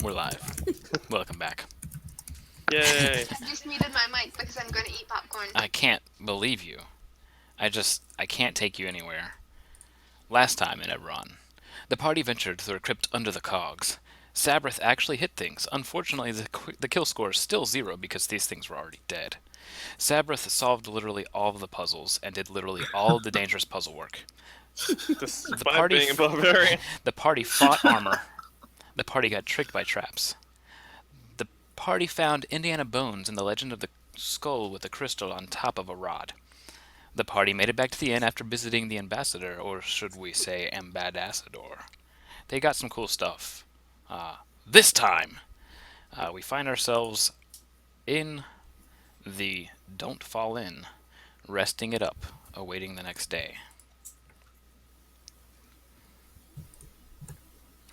We're live. Welcome back. Yay. I just muted my mic because I'm going to eat popcorn. I can't believe you. I can't take you anywhere. Last time in Ebron, the party ventured through a crypt under the cogs. Sabrith actually hit things. Unfortunately, the kill score is still zero because these things were already dead. Sabrith solved literally all of the puzzles and did literally all of the dangerous puzzle work. The Despite party, being a barbarian. the party fought armor. The party got tricked by traps. The party found Indiana bones in the legend of the skull with a crystal on top of a rod. The party made it back to the inn after visiting the ambassador, or should we say ambassador. They got some cool stuff. This time, we find ourselves in the Don't Fall In, resting it up, awaiting the next day.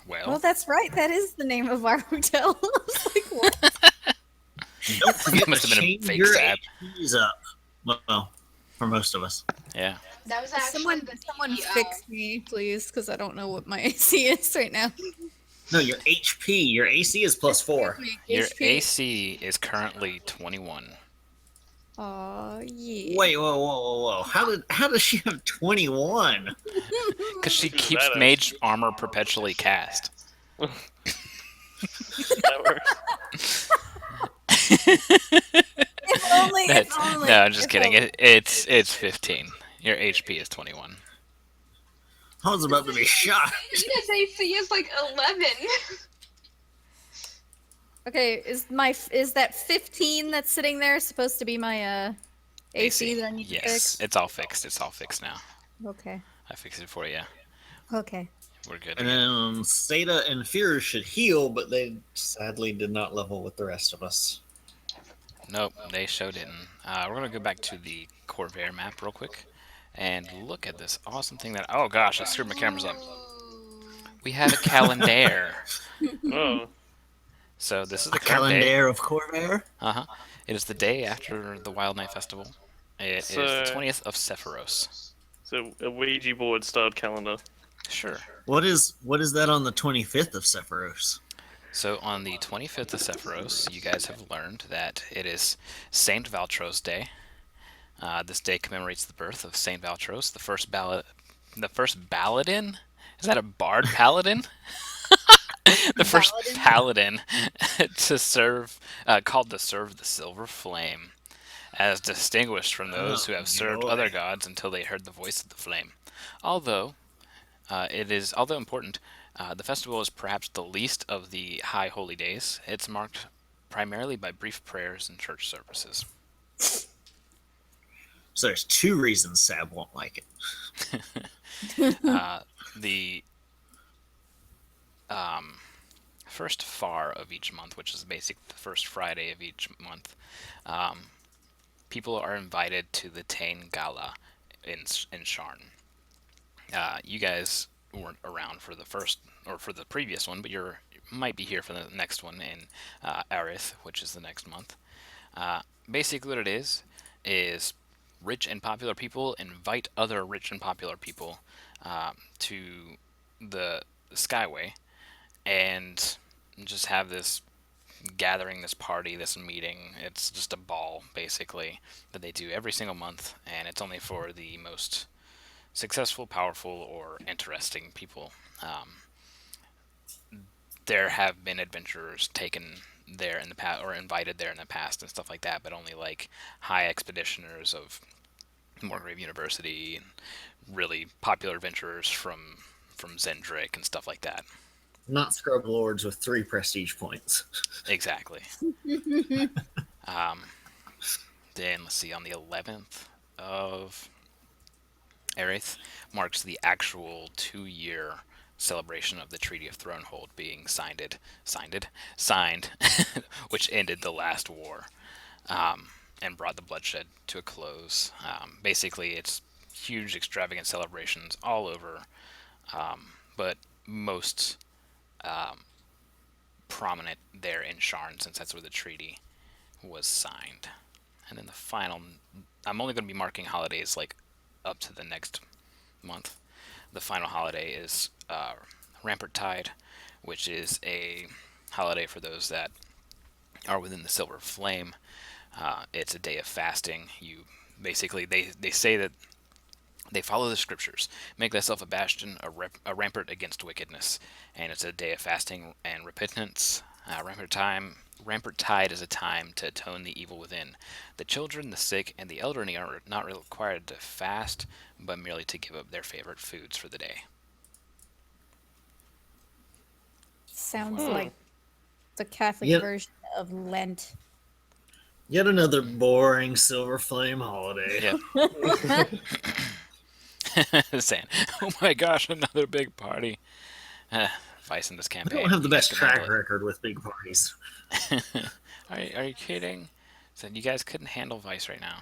Well, Well, that's right. That is the name of our hotel. I was like, what? Don't forget that to must have been a change fake your sab. HPs up. Well, for most of us. Yeah. That was actually Someone, the someone CEO. fix me, please, because I don't know what my AC is right now. No, your HP. Your AC is +4. Your HP. AC is currently 21. Aw, yeah. Wait, whoa. How does she have 21? Because she She's keeps badass. mage armor perpetually cast. That works. If only, if That's, only. no, I'm just if kidding. only. It's 15. Your HP is 21. I was about to be shocked. Nina's AC is like 11. Okay, is that 15 that's sitting there supposed to be my AC that I need to Yes, fix? it's all fixed. It's all fixed now. Okay. I fixed it for you. Okay. We're good. And then Seda and Fear should heal, but they sadly did not level with the rest of us. Nope, they sure didn't. We're gonna go back to the Corvair map real quick and look at this awesome thing that. Oh gosh, I screwed my cameras up. We have a calendar. Oh. So this is A the current day. calendar of Corvair? It is the day after the Wild Night Festival. It is the 20th of Sephiros. So a Ouija board styled calendar. Sure. What is that on the 25th of Sephiroth? So on the 25th of Sephiros, you guys have learned that it is Saint Valtros Day. This day commemorates the birth of Saint Valtros, the first Baladin. Is that a bard paladin? The first paladin to serve, called to serve the Silver Flame, as distinguished from those who have served joy. other gods until they heard the voice of the flame. Although although important, the festival is perhaps the least of the high holy days. It's marked primarily by brief prayers and church services. So there's two reasons Sab won't like it. The first far of each month, which is basically the first Friday of each month, people are invited to the Tain Gala in Sharn. You guys weren't around for the first or for the previous one, but you might be here for the next one in Aerith, which is the next month. Basically, what it is rich and popular people invite other rich and popular people to the Skyway and just have this gathering, this party, this meeting. It's just a ball, basically, that they do every single month, and it's only for the most successful, powerful, or interesting people. There have been adventurers taken there in the past or invited there in the past and stuff like that, but only like high expeditioners of Morgrave University and really popular adventurers from Zendrick and stuff like that. Not Scrub Lords with 3 prestige points. Exactly. Then let's see, on the 11th of Aerith marks the actual 2-year celebration of the Treaty of Thronehold being signed, which ended the last war and brought the bloodshed to a close. Basically, it's huge, extravagant celebrations all over, but most prominent there in Sharn, since that's where the treaty was signed. And then the final, I'm only going to be marking holidays like up to the next month. The final holiday is Rampart Tide, which is a holiday for those that are within the Silver Flame. It's a day of fasting. You basically they say that they follow the scriptures. Make thyself a bastion, a rampart against wickedness. And it's a day of fasting and repentance. Rampart Tide is a time to atone the evil within. The children, the sick, and the elderly are not required to fast, but merely to give up their favorite foods for the day. Sounds like the Catholic Yep. version of Lent. Yet another boring Silver Flame holiday. Yeah. Saying, "Oh my gosh, another big party." Vice in this We campaign. don't have the You guys best can track handle it. record with big parties. Are you kidding? Said you guys couldn't handle Vice right now.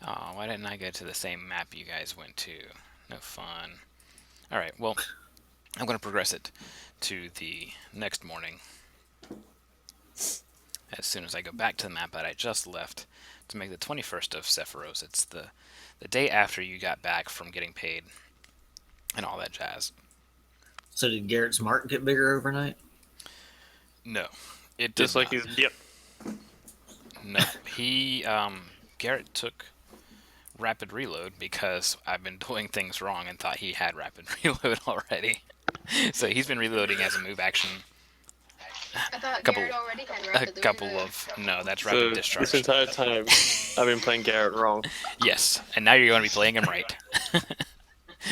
Oh, why didn't I go to the same map you guys went to? No fun. All right, well, I'm going to progress it to the next morning. As soon as I go back to the map that I just left to make the 21st of Sephiroth. It's the day after you got back from getting paid and all that jazz. So did Garrett's mark get bigger overnight? No, it did Just like not. he's yep. No, he Garrett took rapid reload because I've been doing things wrong and thought he had rapid reload already. So he's been reloading as a move action. I thought Couple- Garrett already had A rapid couple reload. of no, that's So rapid discharge. this entire time, I've been playing Garrett wrong. Yes, and now you're going to be playing him right.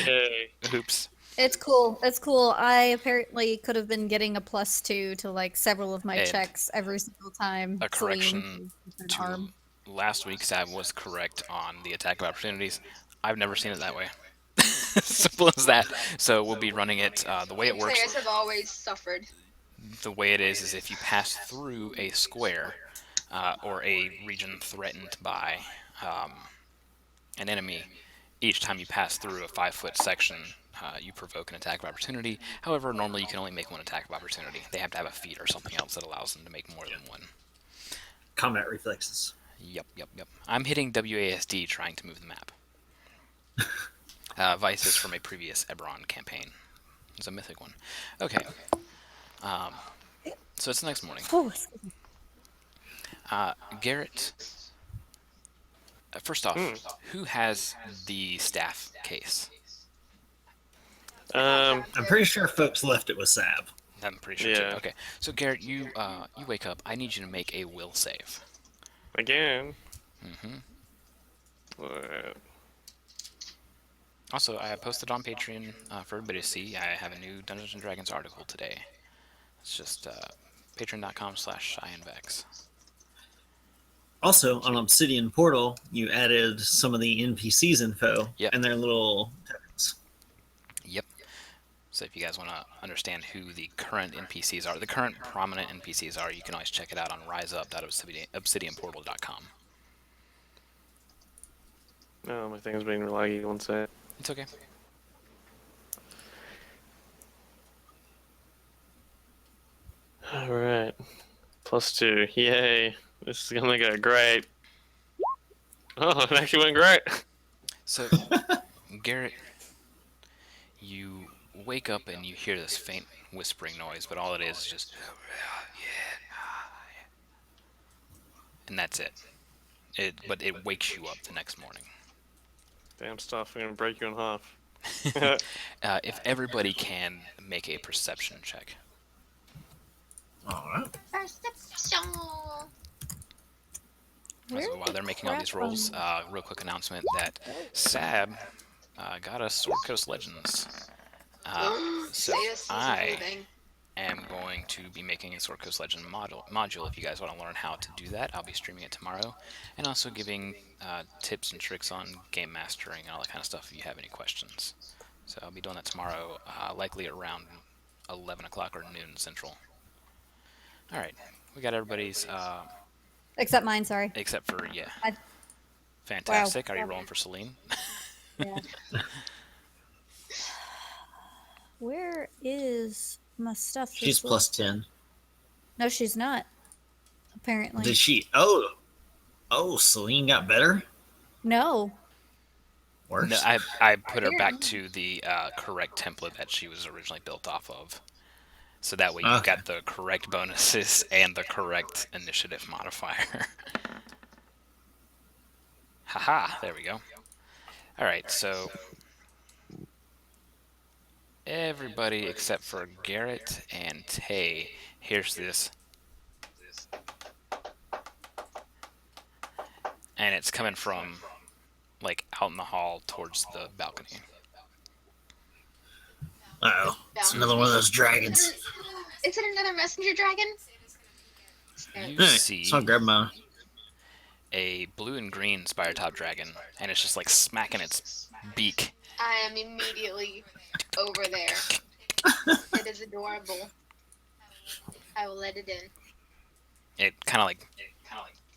Yay! Oops. It's cool. It's cool. I apparently could have been getting a +2 to like several of my And checks every single time. a correction Celine used an to arm. last week, Sab was correct on the attack of opportunities. I've never seen it that way. Simple as that. So we'll be running it the way it works. Players have always suffered. The way it is if you pass through a square or a region threatened by an enemy, each time you pass through a 5-foot section, you provoke an attack of opportunity. However, normally you can only make one attack of opportunity. They have to have a feat or something else that allows them to make more than one. Combat reflexes. Yep. I'm hitting WASD trying to move the map. Vice is from a previous Eberron campaign. It's a mythic one. Okay. So it's the next morning. Oh, Garrett, first off, who has the staff case? I'm pretty sure folks left it with Sab. I'm pretty sure Yeah. too. Okay, so Garrett, you wake up. I need you to make a will save. Again. Mm-hmm. Alright. Also, I have posted on Patreon for everybody to see. I have a new Dungeons and Dragons article today. It's just patreon.com/ShyandVex. Also, on Obsidian Portal, you added some of the NPCs info Yep. and their little tokens. Yep. So if you guys want to understand who the current NPCs are, the current prominent NPCs are, you can always check it out on riseup.obsidianportal.com. Oh, my thing's being laggy. One sec. It's okay. Alright. +2. Yay. This is gonna go great. Oh, it actually went great. So, Garrett, you wake up and you hear this faint whispering noise, but all it is just, and that's it. But it wakes you up the next morning. Damn stuff. I'm gonna break you in half. If everybody can make a perception check. All right. Perception. Where So while the they're making all these crap rolls, real quick announcement that Sab got us Sword Coast Legends. So Yes, this is I moving. am going to be making a Sword Coast Legend module. If you guys want to learn how to do that, I'll be streaming it tomorrow, and also giving tips and tricks on game mastering and all that kind of stuff if you have any questions. So I'll be doing that tomorrow, likely around 11 o'clock or noon Central. All right, we got everybody's, Except mine, sorry. except for I- fantastic. Wow. Are you rolling for Celine? Yeah. Where is my stuff? She's This plus 10. No, she's not. Apparently. Did she? Oh, Celine got better? No. Worse. No, I put her back to the correct template that she was originally built off of. So that way you've Okay. got the correct bonuses and the correct initiative modifier. Haha, there we go. Alright, so everybody except for Garrett and Tay hears this. And it's coming from, like, out in the hall towards the balcony. Uh-oh. It's another one of those dragons. Is it another messenger dragon? You Hey, see so I'll grab my... a blue and green spire top dragon, and it's just like smacking its beak. I am immediately over there. It is adorable. I will let it in. It kind of like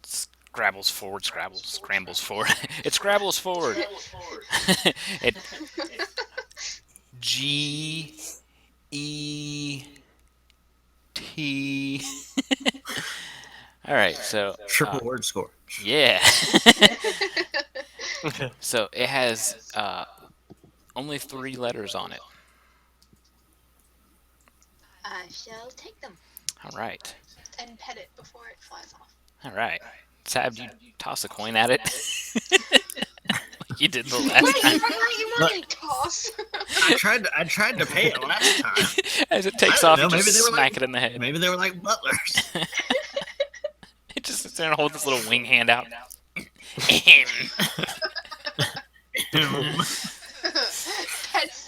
scrambles forward. It scrambles forward. It G E T. All right, so Triple word score. yeah. So it has only 3 letters on it. I shall take them All right. and pet it before it flies off. All right. Sab, you toss a coin at it. Like you did the Wait, last time. you want me to toss? I tried to pay it last time. As it takes I off, don't you know, just maybe they were smack like- it in the head. Maybe they were like butlers. It just sits there and holds its little wing hand out. Pets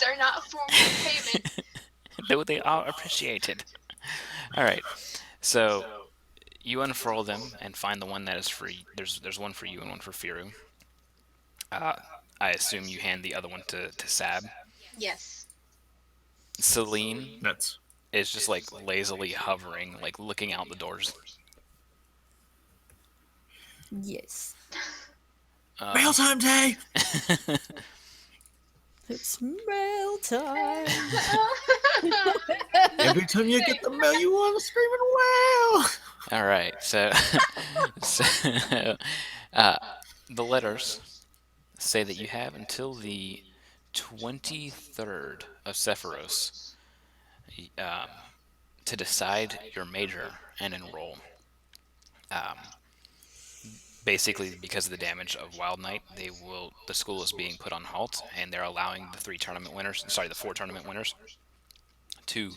are not a form of payment. Though they are appreciated. All right. So you unfurl them and find the one that is free. There's one for you and one for Firu. I assume you hand the other one to Sab. Yes. Celine That's... is just like lazily hovering, like looking out the doors. Yes. Mail time day! It's mail time. Every time you get the mail, you want to scream and wow! All right, so, the letters say that you have until the 23rd of Sephiros to decide your major and enroll. Basically, because of the damage of Wild Knight, the school is being put on halt, and they're allowing the 4 tournament winners, to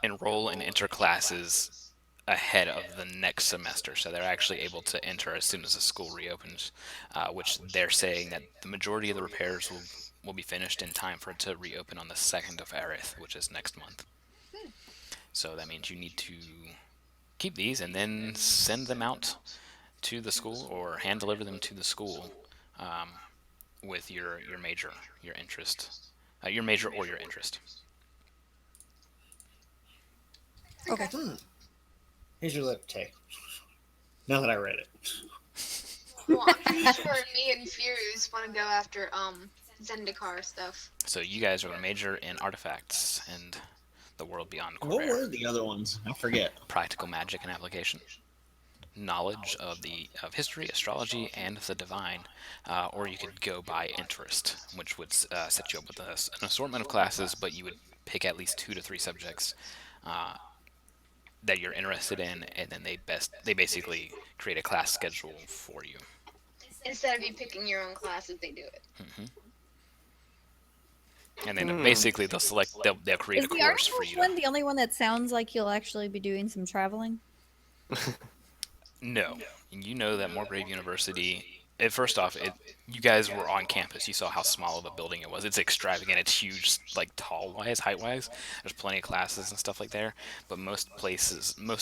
enroll and enter classes ahead of the next semester. So they're actually able to enter as soon as the school reopens, which they're saying that the majority of the repairs will be finished in time for it to reopen on the 2nd of Aerith, which is next month. So that means you need to keep these and then send them out to the school or hand deliver them to the school with your major, your interest, your major or your interest. Okay. Here's your letter, Tay. Now that I read it. Well, I'm pretty sure me and Fuse want to go after Zendikar stuff. So you guys are going to major in artifacts and the world beyond What Corvair. were the other ones? I forget. Practical magic and application, knowledge of history, astrology, and the divine, or you could go by interest, which would set you up with an assortment of classes, but you would pick at least 2 to 3 subjects that you're interested in, and then they basically create a class schedule for you. Instead of you picking your own classes, they do it. And then basically they'll create Is a the course for articles you. one the only one that sounds like you'll actually be doing some traveling? No, you know that Moorgrave University. First off, you guys were on campus. You saw how small of a building it was. It's extravagant. It's huge, like tall-wise, height-wise. There's plenty of classes and stuff like there. But most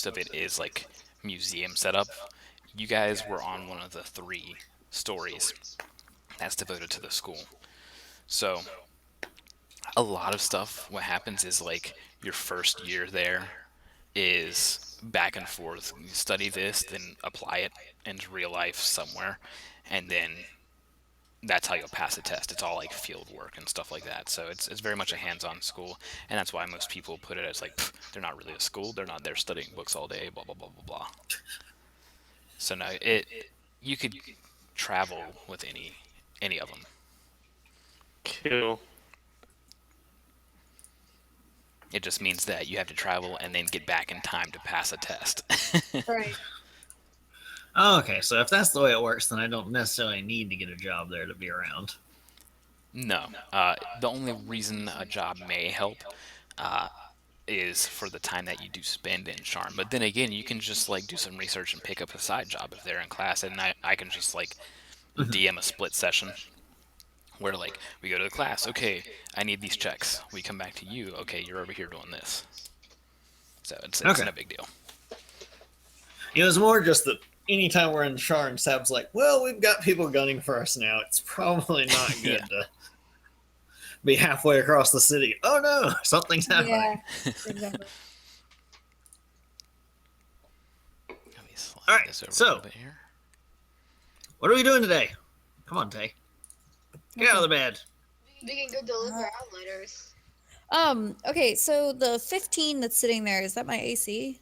of it is like museum setup. You guys were on one of the 3 stories that's devoted to the school. So a lot of stuff, what happens is like your first year there is back and forth. You study this, then apply it into real life somewhere, and then that's how you'll pass the test. It's all like field work and stuff like that. So it's very much a hands-on school, and that's why most people put it as like they're not really a school. They're not there studying books all day. Blah blah blah blah blah. So no, you could travel with any of them. Cool. It just means that you have to travel and then get back in time to pass a test. Right. Oh, okay, so if that's the way it works, then I don't necessarily need to get a job there to be around. No. The only reason a job may help is for the time that you do spend in Charm. But then again, you can just like do some research and pick up a side job if they're in class, and I can just like DM a split session where like we go to the class. Okay, I need these checks. We come back to you. Okay, you're over here doing this. So it's Okay. no big deal. It was more just that anytime we're in Sharn, Sab's like, well, we've got people gunning for us now. It's probably not good Yeah. to be halfway across the city. Oh no, something's happening. Yeah. Exactly. Let me slide All right, this over a so- little bit here. What are we doing today? Come on, Tay. Get out of the bed. We can go deliver our letters. Okay, so the 15 that's sitting there, is that my AC?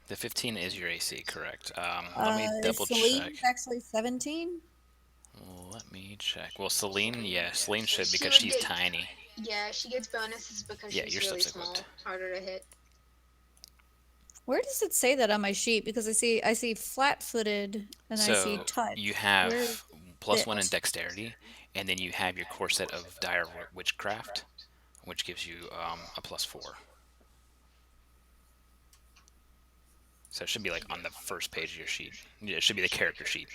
The 15 is your AC, correct? Let me double Celine's check. actually 17? Let me check. Well, Celine, yeah, Celine should She because would she's get- tiny. Yeah, she gets bonuses because Yeah, she's you're really subsequent. small, harder to hit. Where does it say that on my sheet? Because I see flat-footed and I see So touch. you have Where's +1 in it? dexterity, and then you have your core set of dire witchcraft, which gives you a +4. So it should be like on the first page of your sheet. Yeah, it should be the character sheet.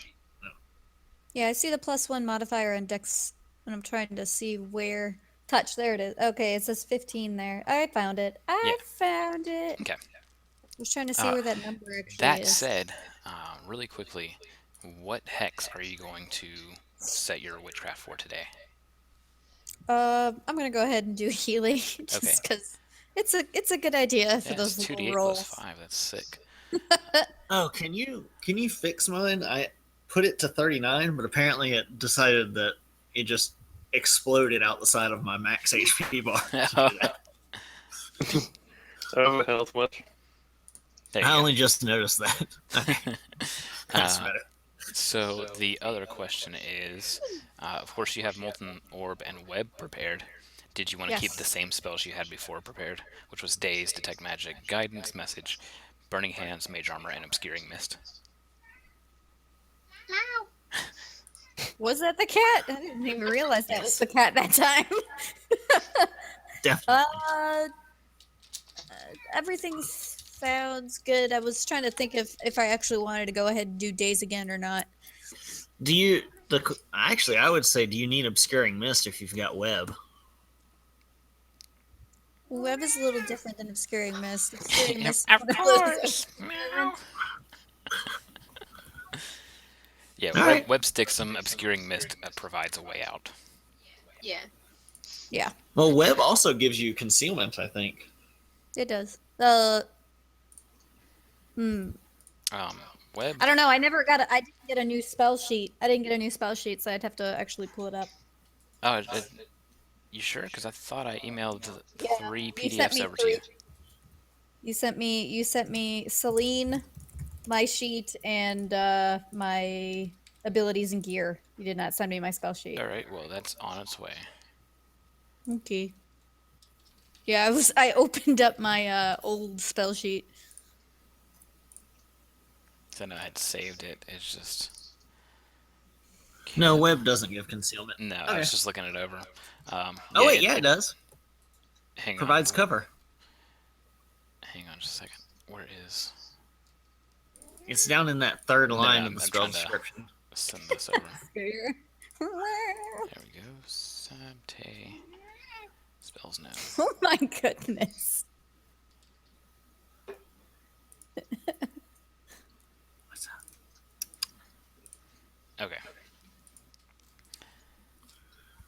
Yeah, I see the +1 modifier on dex, and I'm trying to see where touch. There it is. Okay, it says 15 there. I found it. I found it. Okay. I was trying to see Uh, where that number actually That is. said, really quickly, what hex are you going to set your witchcraft for today? I'm gonna go ahead and do Healy just Okay. because it's a good idea for Yeah, those it's 2d8 little plus rolls. 5. That's sick. Oh, can you fix mine? I put it to 39, but apparently it decided that it just exploded out the side of my max HP bar. Oh, health much. There you I go. only just noticed that. Okay, that's better. So the other question is, of course you have Molten Orb and Web prepared. Did you want to keep Yes. the same spells you had before prepared, which was Daze, Detect Magic, Guidance, Message, Burning Hands, Mage Armor, and Obscuring Mist? Ow! Was that the cat? I didn't even realize that was the cat that time. Definitely. Everything sounds good. I was trying to think if I actually wanted to go ahead and do days again or not. Do you actually? I would say, do you need obscuring mist if you've got web? Web is a little different than obscuring mist. Obscuring mist. Of what I was- course. Meow. Yeah, Alright. Web sticks some Obscuring Mist provides a way out. Yeah. Yeah, Well, web also gives you concealment, I think. it does. Web. I don't know. I didn't get a new spell sheet. I didn't get a new spell sheet, so I'd have to actually pull it up. Oh, you sure? Because I thought I emailed the Yeah, 3 you sent PDFs me over to you. You sent me Celine, my sheet, and my abilities and gear. You did not send me my spell sheet. All right. Well, that's on its way. Okay. Yeah, I opened up my old spell sheet. So I had saved it. It's just No, web doesn't give concealment. no. I Okay. was just looking it over. Oh wait, yeah, it does. Hang Provides on. cover. Hang on just a second. Where is? It's down in that third line no, of the I'm spell trying to- description. Send this over. Here. There we go. Sabte. Spells now. Oh my goodness. What's up? Okay.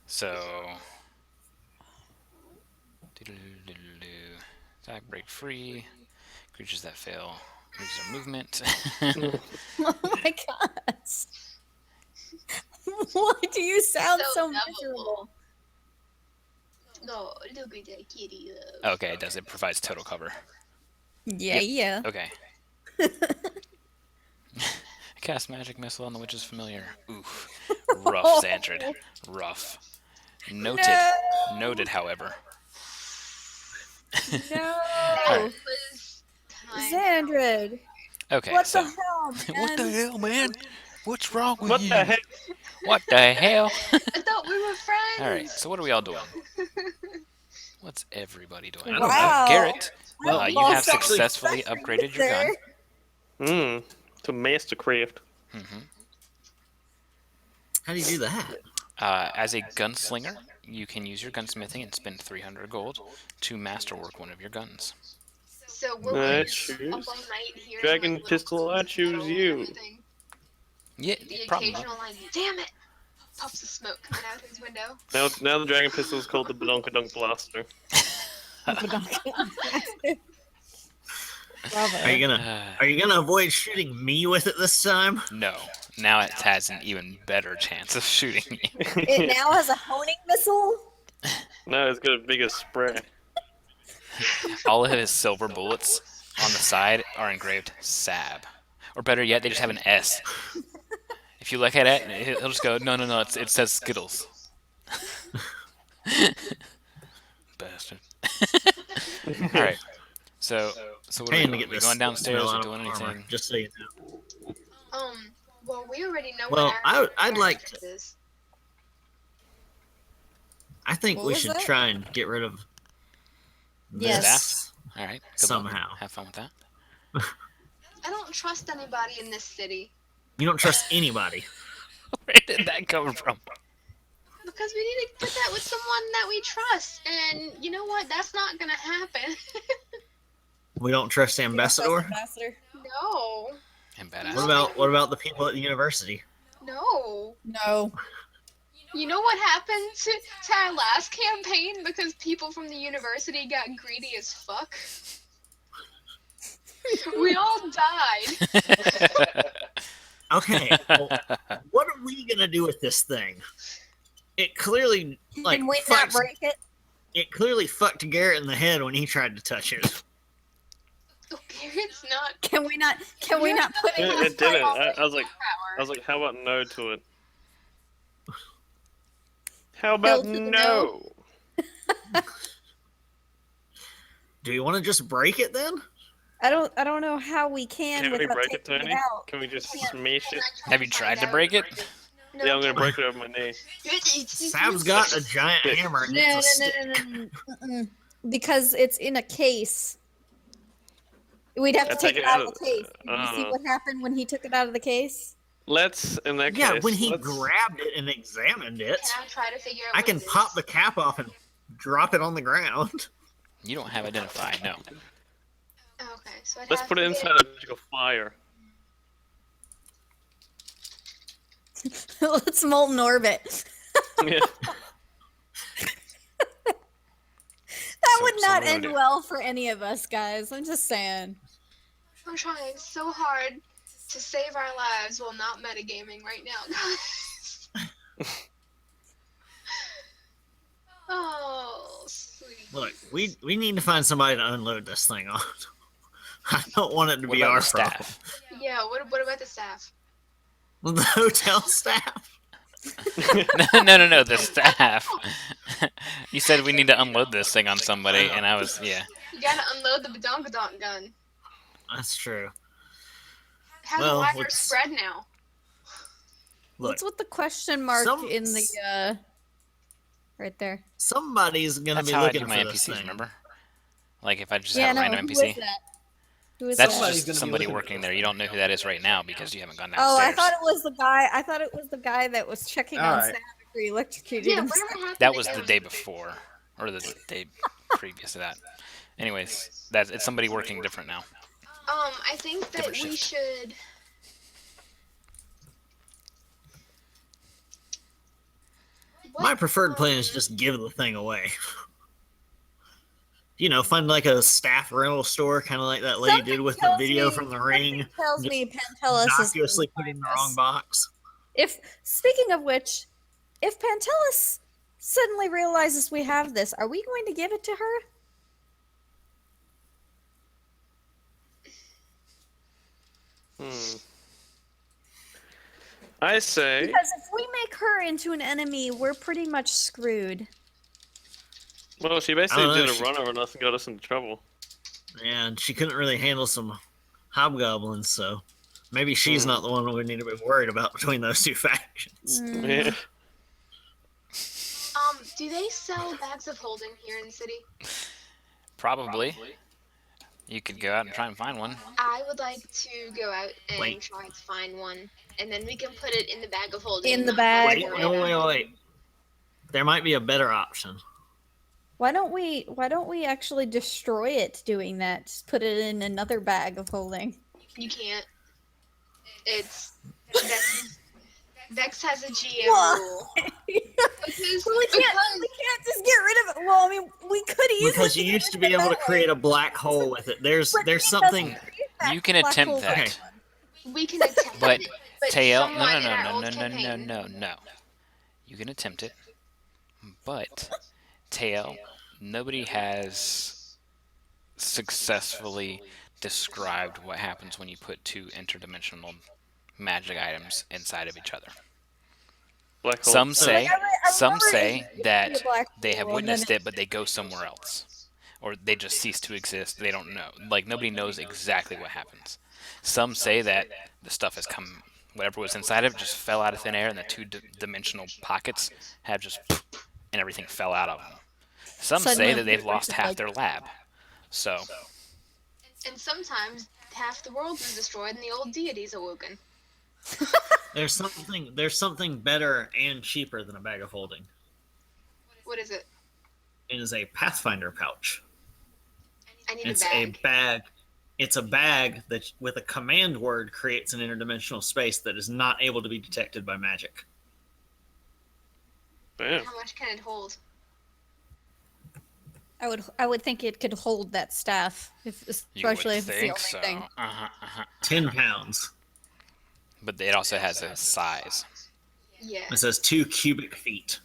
So. Doodle-doo-doo-doo-doo. Attack, break free. Creatures that fail lose their movement. Oh my gosh. Why do you sound So so lovable. miserable? No, look at that kitty. Love. Okay, it does. It provides total cover. Yeah, yeah. Okay. Cast magic missile on the witch's familiar. Oof. Rough, Xandred. Rough. Noted. No. Noted, however. No. That was time. Xandrid. Okay, What so the hell, man? what the hell, man? What's wrong with What you? the heck? What the hell? I thought we were friends. All right, so what are we all doing? What's everybody doing? I don't know. Wow. Garrett, Well, you have lost all successfully respect for upgraded you, your gun. sir. To Mastercraft. hmm How do you do that? As a gunslinger, you can use your gunsmithing and spend 300 gold to masterwork one of your guns. So we're I up choose all night here. Dragon Pistol, I choose you. Yeah, The probably. occasional like, damn it, puffs of smoke coming out his window. Now the Dragon Pistol is called the Badonkadunk Blaster. Bravo. Are you gonna avoid shooting me with it this time? No. Now it has an even better chance of shooting you. It now has a honing missile. No, it's got a bigger spray. All of his silver bullets on the side are engraved Sab. Or better yet, they just have an S. If you look at it, he'll just go, no, it says Skittles. Bastard. Alright. So what are we Paying to doing? get We this going downstairs smell or out doing of armor, anything? just so you know. Well, we already know. Well, what I'd like to. is. I think What we was should that? try and get rid of Yes. this. Alright. Somehow. Have fun with that. I don't trust anybody in this city You don't trust anybody. Where did that come from? because we need to put that with someone that we trust, and you know what? That's not gonna happen. We don't trust Ambassador. Ambassador. No, And badass. What about the people at the university? no. No. You know what happened to our last campaign because people from the university got greedy as fuck? We all died. Okay, well, what are we gonna do with this thing? It clearly Can we not break it? it clearly fucked Garrett in the head when he tried to touch it. Okay, it's not. Can we not? Can we not put it? It didn't. I was Power. like, how about no to it? How Hell about to the no? Do you want to just break it then? I don't know how we can. Can we without break it, taking Tony? out. Can we just Can smash it? Have you tried to break it? Yeah, I'm gonna break it over my knee. Sab's got a giant hammer and No, it's a no, stick. no, no, no, mm-mm. Because it's in a case. We'd have to I take take it it out out of the case. Did you see what happened when he took it out of the case? Let's, in that Yeah, case, when he let's- grabbed it and examined it, Can I try to figure out? I what can it is? pop the cap off and drop it on the ground. You don't have identified, no. Okay, so I'd let's have put to it get inside a magical fire. Let's molten orbit. Yeah. That So- would so not what do we end do? well for any of us, guys. I'm just saying. I'm trying so hard to save our lives while not metagaming right now, guys. Oh, sweet. Look, we need to find somebody to unload this thing on. I don't want it to What be about our the problem. staff? Yeah, what about the staff? The hotel staff. No, the staff. You said we need to unload this thing on somebody, and I was, yeah. You gotta unload the badonkadonk gun. That's true. How's Well, the wire let's- spread now? Look, What's with the question mark some- in the right there? somebody's gonna That's be how I looking do for my this NPCs, thing. remember? Like if I just Yeah, have a no. random Who NPC. is that? Who is That's that? Somebody's just gonna be somebody looking for working this there. You don't know who that is right now because you haven't gone Oh, downstairs. I thought it was the guy. I thought it was the guy that was checking on Alright. Sam after he electrocuted Yeah, himself. whatever happened? That to was the him? day before, or the day previous to that. Anyways, it's somebody working different now. I think that Different we shift. should. My What, preferred plan is just give the thing away. You know, find like a staff rental store, kind of like that lady did with the video from the ring. Tells just me Pantelis is Innocuously put in the wrong box. If speaking of which, if Pantelis suddenly realizes we have this, are we going to give it to her? I say. Because if we make her into an enemy, we're pretty much screwed. Well, she I basically don't know, did a she- run over us and got us into trouble. And she couldn't really handle some hobgoblins, so maybe she's Hmm. not the one we need to be worried about between those two factions. Mm. Yeah. Do they sell bags of holding here in the city? Probably. You could go out and try and find one. I would like to go out and Wait. try to find one, and then we can put it in the bag of holding. In and the not have to bag. Wait, worry wait, about wait, it. wait. There might be a better option. Why don't we actually destroy it doing that? Just put it in another bag of holding. You can't. It's Vex has a GM What? rule. Well, we can't just get rid of it. Well, I mean, we could easily. Because you used to be able to create a black hole with it. There's But it something. doesn't create that You can black attempt hole. that. Okay. We can attempt But it, but Tail, someone no, in no, our no, old no, no, no, campaign- no, no. You can attempt it, but Tail, nobody has successfully described what happens when you put two interdimensional magic items inside of each other. Black hole. Some say, I some remember say it used to be a that black they have hole, and then witnessed it, but they go somewhere else, or they just cease to exist. They don't know. Like nobody knows exactly what happens. Some say that the stuff has come, whatever was inside of it, just fell out of thin air, and the two-dimensional pockets have just, and everything fell out of them. Some say Suddenly, that they've it's lost half like- their lab. So And sometimes half the world is destroyed and the old deity's awoken. There's something better and cheaper than a bag of holding. What is it? It is a Pathfinder pouch. I need It's a a bag. bag. It's a bag that, with a command word, creates an interdimensional space that is not able to be detected by magic. Damn. How much can it hold? I would think it could hold that staff, if, you would especially if it's the think only so. thing. 10 pounds. But it also has a size. Yeah, It says 2 cubic feet.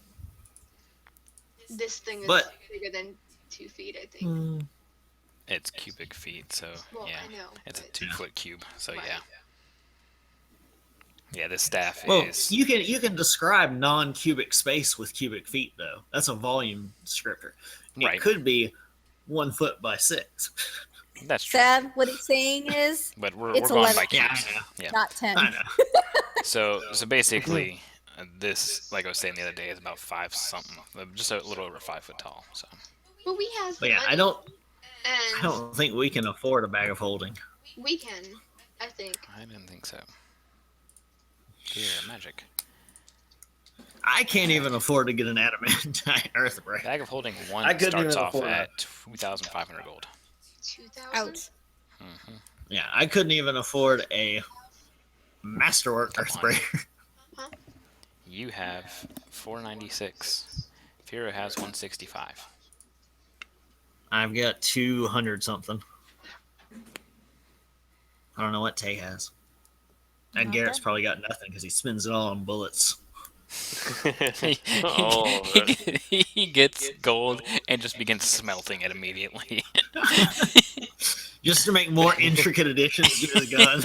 this thing is But- bigger than 2 feet, I think. It's cubic feet, so Well, yeah, I know. it's a but- 2-foot cube. So Right. yeah, yeah. This staff Well, is. you can describe non-cubic space with cubic feet, though. That's a volume descriptor. It Right. could be 1 foot by 6. That's true. Sad. What he's saying is But we're It's going by 11. Yeah, cubes. I know. Yeah. not 10. I know. So basically, this, like I was saying the other day, is about 5 something, just a little over 5 foot tall. So But we have the But yeah, money, I don't and think we can afford a bag of holding. we can, I think. I didn't think so. Yeah, magic. I can't even afford to get an adamantine earthbreak. Bag of holding one I couldn't starts even off afford at 2,500 gold. 2,000? Ouch. Hmm. Yeah, I couldn't even afford a masterwork Come on. earthbreaker. You have 496. Firo has 165. I've got 200 something. I don't know what Tay has. And Not Garrett's bad. probably got nothing because he spends it all on bullets. Oh, he gets gold and just begins smelting it immediately. Just to make more intricate additions to his gun.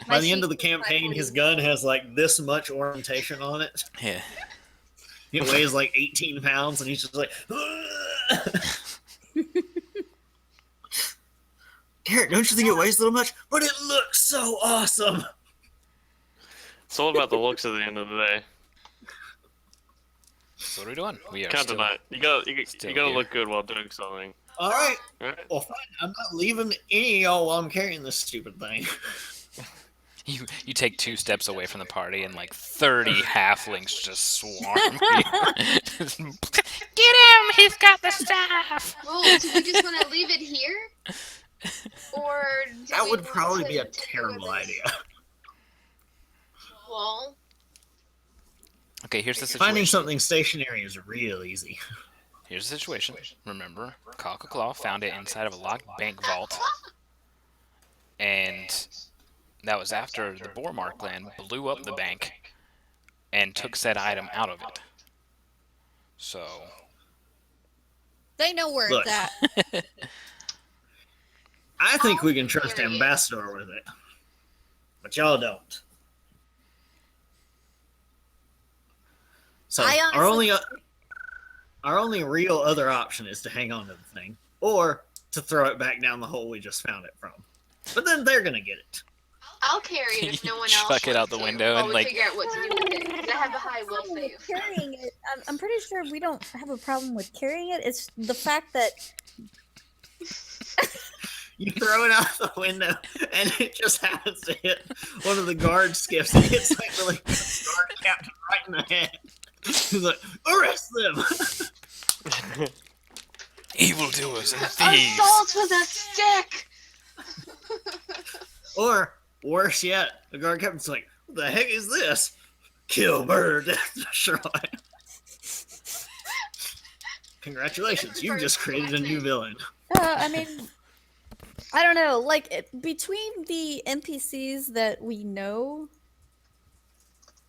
By My the end of the secret campaign, his priority. gun has like this much ornamentation on it. Yeah. It weighs like 18 pounds, and he's just like, Garrett, don't you think it weighs a little much? But it looks so awesome. it's all about the looks at the end of the day. So what are we doing? We are Can't still, deny it. You still gotta here. look good while doing something. All right. Right? Well, fine. I'm not leaving any of y'all while I'm carrying this stupid thing. You take 2 steps away from the party and like 30 halflings just swarm you. Get him! He's got the staff! Well, do we just want to leave it here? Or do That we would want probably to be a take it terrible with us? idea. Well, Okay, here's the Finding situation. something stationary is real easy. Here's the situation. Remember, Cockaclaw found it inside of a locked bank vault. And that was after the Bormark clan blew up the bank and took said item out of it. So, They know where Look. it's at. I think we can trust Ambassador with it. But y'all don't. So I our honestly- only real other option is to hang on to the thing, or to throw it back down the hole we just found it from. But then they're gonna get it. I'll carry it if no one else Chuck it out wants the to, window while and, we like- figure out what to do with it. 'Cause I have a high will problem with save. carrying it. I'm pretty sure we don't have a problem with carrying it. It's the fact that You throw it out the window, and it just happens to hit one of the guard skiffs. And it's like the guard captain right in the head. He's like, arrest them! Evildoers and thieves. Assault with a stick! Or, worse yet, the guard captain's like, what the heck is this? Kill, murder, death, destroy. Congratulations, you've just created a new villain. I mean, I don't know. Like between the NPCs that we know,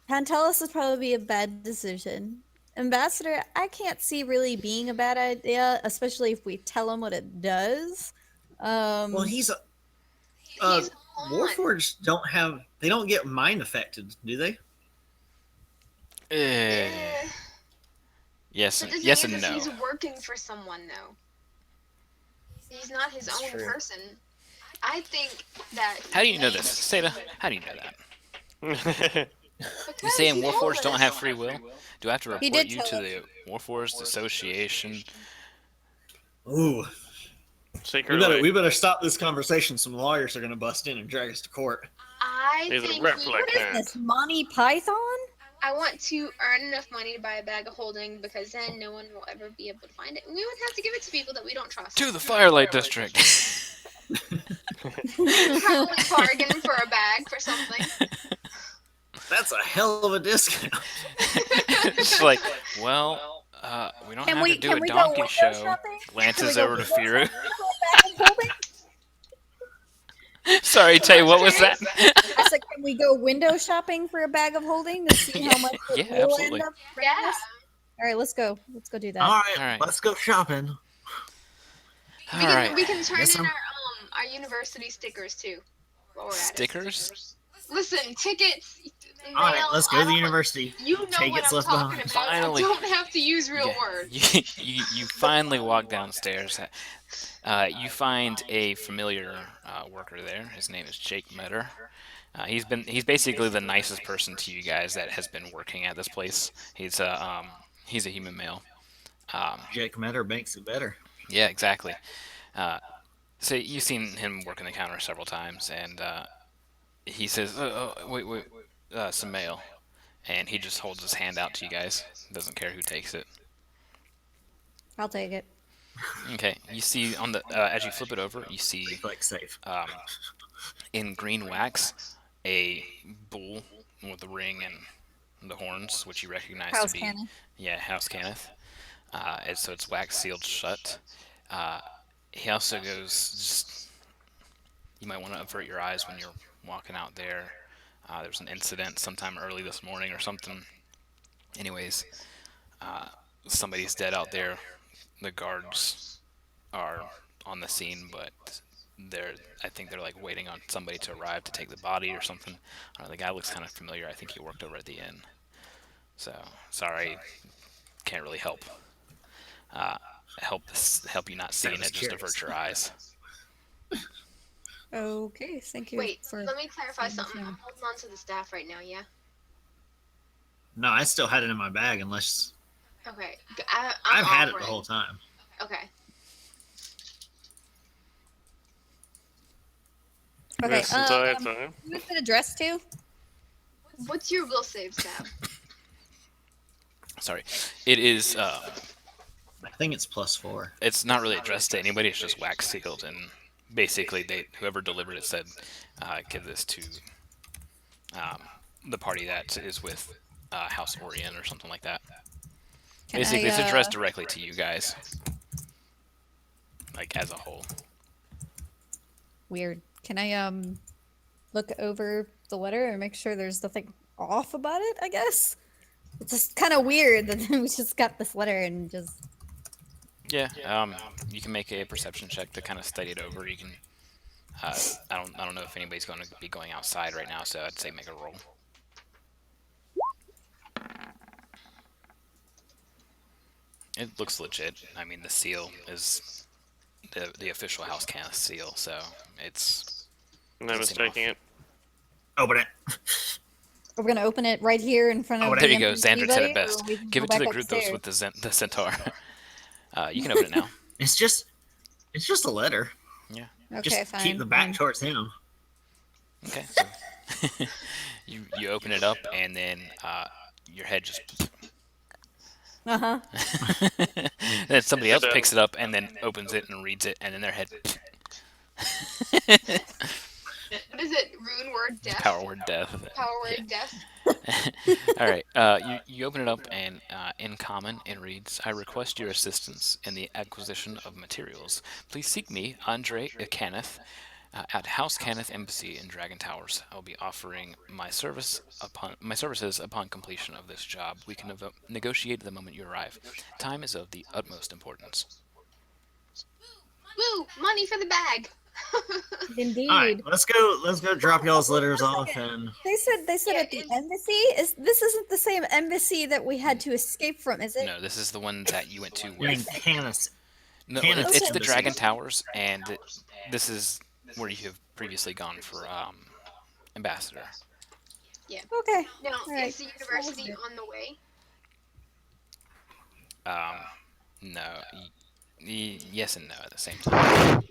Pantelis would probably be a bad decision. Ambassador, I can't see really being a bad idea, especially if we tell him what it does. Well, he's a... He's on. Warforged they don't get mind affected, do they? Eh. Yes, That doesn't yes mean and that no. He's working for someone, though. He's not his That's own true. person. I think that. How do you know this, Seda? How do you know that? You Because saying he told Warforged don't us. have free will? Do I have to He report did you tell to us. the Warforged Association? Ooh, Secretly. we better stop this conversation. Some lawyers are going to bust in and drag us to court. I He's a think replicant. this Monty Python. I want to earn enough money to buy a bag of holding because then no one will ever be able to find it. And we would have to give it to people that we don't trust. To the Firelight District. Probably bargain for a bag for something. That's a hell of a discount. It's like, well, we don't Can have we to do can a we go donkey window show. shopping? Glances Can we go over to window Firu. shopping for a bag of holding? Sorry, Tay, what was that? I said, can we go window shopping for a bag of holding to see how much it Yeah, will absolutely. end up? Yeah. All right, let's go. Let's go do that. All right, Alright. let's go shopping. All We right. can turn Guess in I'm- our university stickers too. while we're at it. Stickers? Listen, tickets. All right, mail, let's go I to the don't- university. You know Tay what gets I'm left talking behind. about. Finally. I don't have to use real Yeah. words. You finally walk downstairs. You find a familiar worker there. His name is Jake Metter. He's basically the nicest person to you guys that has been working at this place. He's a human male. Jake Metter makes it better. Yeah, exactly. So you've seen him working the counter several times, and he says, wait, some mail. And he just holds his hand out to you guys. Doesn't care who takes it. I'll take it. Okay, you see on the as you flip it over, you see Like safe. in green wax a bull with the ring and the horns, which you recognize House to be cannon. House Cannith. So it's wax sealed shut. He also goes, just, you might want to avert your eyes when you're walking out there. There was an incident sometime early this morning or something. Anyways, somebody's dead out there. The guards are on the scene, but I think they're like waiting on somebody to arrive to take the body or something. The guy looks kind of familiar. I think he worked over at the inn. So sorry, can't really help. Help you not seeing was it. Just curious. avert your eyes. Okay, thank you. Wait, for let me clarify for something. the I'm holding on to the staff right now, yeah? No, I still had it in my bag unless Okay. I've had it the offering. whole time. Okay. Okay, This entire time. who's it addressed to? What's your will save stab? Sorry, it is. I think it's +4. It's not really addressed to anybody. It's just wax sealed, and basically, whoever delivered it said, "Give this to the party that is with House Orient or something like that." Can Basically, I, it's addressed directly to you guys, like as a whole. Weird. Can I look over the letter and make sure there's nothing off about it? I guess it's just kind of weird that we just got this letter and just. Yeah. You can make a perception check to kind of study it over. You can. I don't know if anybody's going to be going outside right now, so I'd say make a roll. It looks legit. I mean, the seal is the official House Canis seal, so it's No Doesn't seem mistaking off. it. Open it. We're gonna open it right here in front of Oh, the there you go. NPC Xander said it buddy, or best. we can Give go it to the back Gruthos upstairs? with the centaur. You can open it now. It's just a letter. Yeah. Okay, Just fine. keep the back fine. towards him. Okay. So you open it up, and then your head just. Uh-huh. Then somebody else It does. picks it up and then opens it and reads it, and then their head. What is it? Rune word death. Power word death. Power word death. All right. You open it up, and in common, it reads, "I request your assistance in the acquisition of materials. Please seek me, Andre Kenneth, at House Kenneth Embassy in Dragon Towers. I will be offering my services upon completion of this job. We can negotiate the moment you arrive. Time is of the utmost importance." Woo! Money for the bag. Indeed. All right, let's go drop y'all's letters off and They said Yeah, at the it's- embassy. This isn't the same embassy that we had to escape from, is it? No, this is the one that you went to in with. Canis. No, Canis it's the Embassy. Dragon Towers, and this is where you have previously gone for ambassador. Okay. Now, Alright. is the university on the way? No. Yes and no at the same time.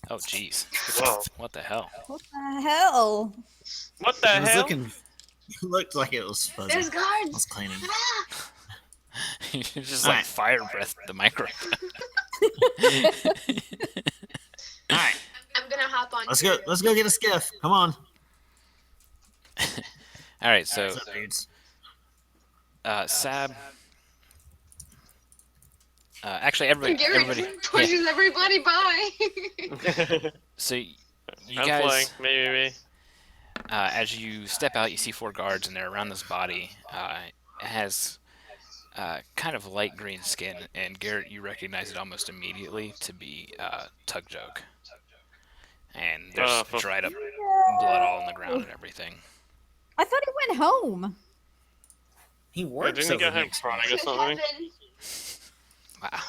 Oh, jeez. Whoa. What the hell? What the hell? What the It was hell? looking. It looked like it was fuzzy. There's I guards. was cleaning. Ah! You just All like right. fire breath the microphone. All right, I'm gonna hop on. let's go. Let's go get a skiff. Come on. All right, so What's up, dudes? Sab. Actually, everybody. Yeah. pushes everybody by. So you I'm guys, flying. Maybe. as you step out, you see 4 guards, and they're around this body. It has kind of light green skin, and Garrett, you recognize it almost immediately to be Tug Joke. And there's Oh. dried up blood all on the ground and everything. I thought he went home. He Yeah, works didn't he go over home next crying week. or something? Heaven. Wow.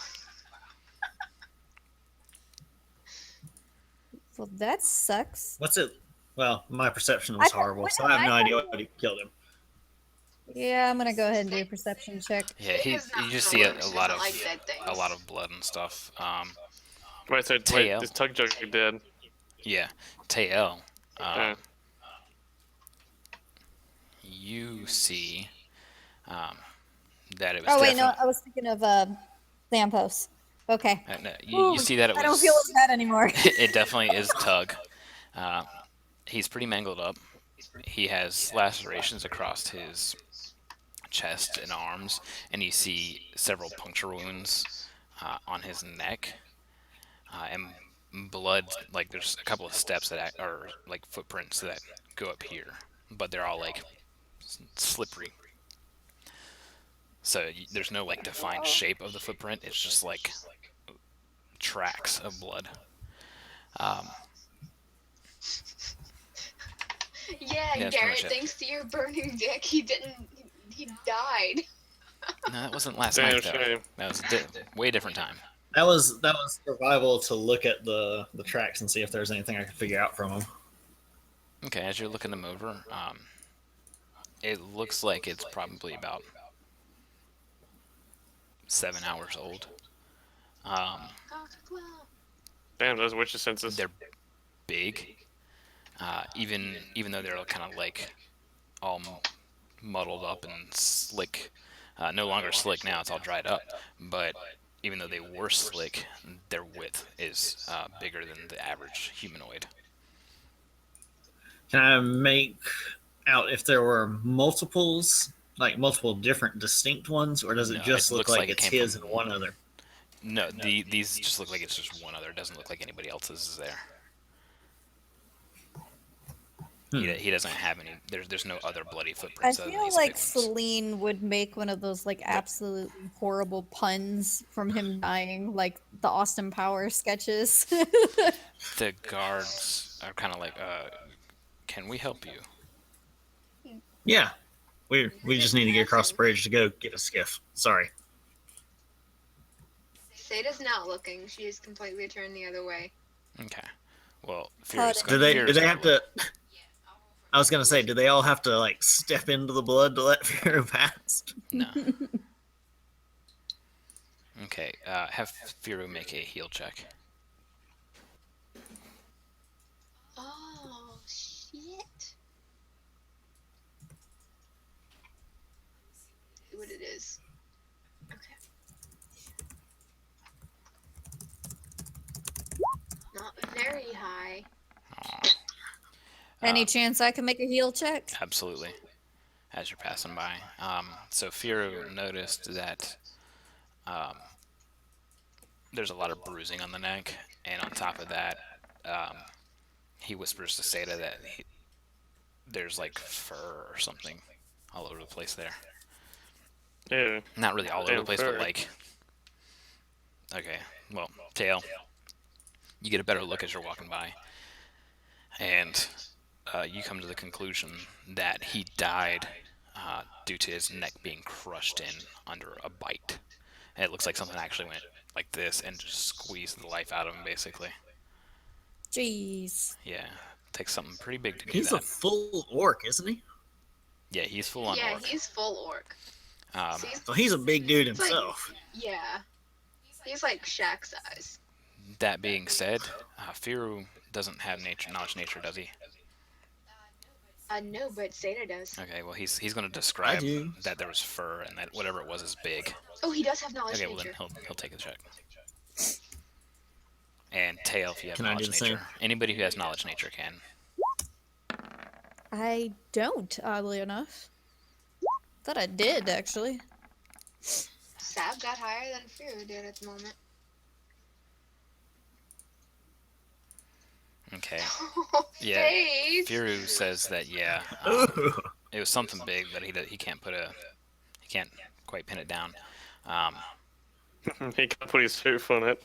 Well, that sucks. What's it? Well, my perception I was thought- horrible, wait, so I have no I idea thought- what killed him. Yeah, I'm gonna go ahead and do a perception check. Yeah, It he is not you just see a normal. She lot doesn't of like dead things. a lot of blood and stuff. Wait, so Tail. this Tug Joke dead. Yeah, Tael. Okay. You see that it was. Oh wait, no, definite- I was thinking of Zampos. Okay. no, you Ooh, see that it was. I don't feel as bad anymore. It definitely is Tug. He's pretty mangled up. He has lacerations across his chest and arms, and you see several puncture wounds on his neck, and blood. Like there's a couple of steps that are like footprints that go up here, but they're all like slippery. So there's no like defined shape of the footprint. It's just like tracks of blood. Yeah, Yeah, that's pretty Garrett, much it. thanks to your burning dick, he didn't. He died. No, that wasn't last Damn night though. shame. That was way different time. That was survival to look at the tracks and see if there's anything I could figure out from them. Okay, as you're looking them over, it looks like it's probably about 7 hours old. Damn, those witches senses. They're big, even though they're kind of like all muddled up and slick. No longer slick now; it's all dried up. But even though they were slick, their width is bigger than the average humanoid. Can I make out if there were multiples, like multiple different distinct ones, or does it No, just it look looks like like it it's came his from- and one other? No, these just look like it's just one other. It doesn't look like anybody else's is there. He doesn't have any. There's no other bloody I footprints. other than feel these like big ones. Celine would make one of those like absolutely horrible puns from him dying, like the Austin Powers sketches. The guards are kind of like, can we help you? Yeah, we just need to get across the bridge to go get a skiff. Sorry. Sada's not looking. She's completely turned the other way. Okay. Well, Caught Fear's it. Do they? Fear's Do they gonna have to? I was gonna say, do they all have to like step into the blood to let Pharaoh pass? No. Okay. Have Firu make a heal check. Oh shit! See what it is. Okay. Not very high. Aw. Any Uh, chance I can make a heal check? Absolutely. As you're passing by. So Firu noticed that there's a lot of bruising on the neck, and on top of that, he whispers to Seda that there's like fur or something all over the place there. Yeah. Not really all over the Damn place, fur. but like. Okay, well, Tail, you get a better look as you're walking by, and you come to the conclusion that he died due to his neck being crushed in under a bite. And it looks like something actually went like this and just squeezed the life out of him, basically. Jeez. Yeah, takes something pretty big to do He's that. a full orc, isn't he? Yeah, he's full on Yeah, orc. he's full orc. So So he's a big dude It's like- himself. yeah. He's like Shaq size. That being said, Firu doesn't have knowledge nature, does he? No, but Seda does. Okay, well he's going to describe do. that there was fur and that whatever it was is big. Oh, he does have knowledge Okay, well then nature. he'll take a check. And Tail, if you have Can I do knowledge the same? nature. Anybody who has knowledge nature can. I don't, oddly enough. Thought I did, actually. Sab got higher than Fear did at the moment. Okay. Yeah, Face. Firu says that yeah, Ooh. it was something big, but he can't quite pin it down. He can't put his hoof on it.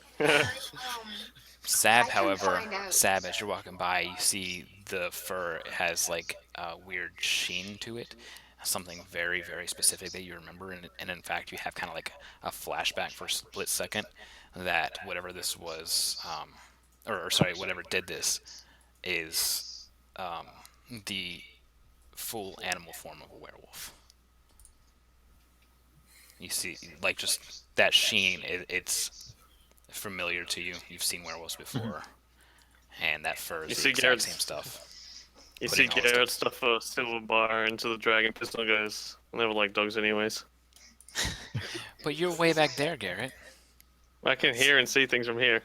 Sab, I can however, find out. Sab, as you're walking by, you see the fur has like a weird sheen to it, something very, very specific that you remember, and in fact, you have kind of like a flashback for a split second that whatever this was, or sorry, whatever did this is the full animal form of a werewolf. You see, like just that sheen, it's familiar to you. You've seen werewolves before, and that fur You is the see exact Garrett's- same stuff. You Putting see all this Garrett stuff a silver bar into the dragon pistol, goes, I never like dogs anyways. But you're way back there, Garrett. I can hear and see things from here.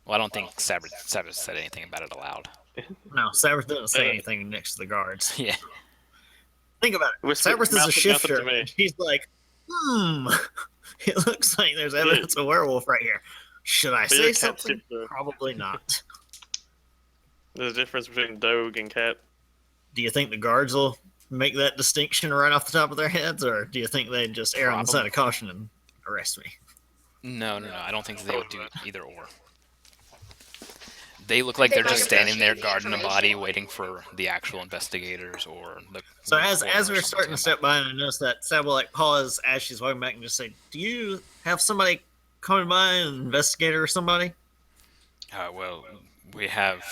Well, I don't think Sabbath said anything about it aloud. No, Sabrath doesn't say anything next to the guards. Yeah. Think about it. Whisper- Sabrath is a mouth it to shifter. me. And she's like, it looks like there's evidence of werewolf right here. Should I But you're say a cat something? shifter. Probably not. There's a difference between dog and cat. Do you think the guards will make that distinction right off the top of their heads, or do you think they'd just err on the side of caution and arrest me? No. I don't think they would do either or. They look like They they're might just standing there appreciate the guarding the body, information. waiting for the actual investigators or the. So coroner as or we're something starting to come step by. by, and I notice that Sab will like pause as she's walking back and just say, "Do you have somebody coming by, an investigator or somebody?" Well, we have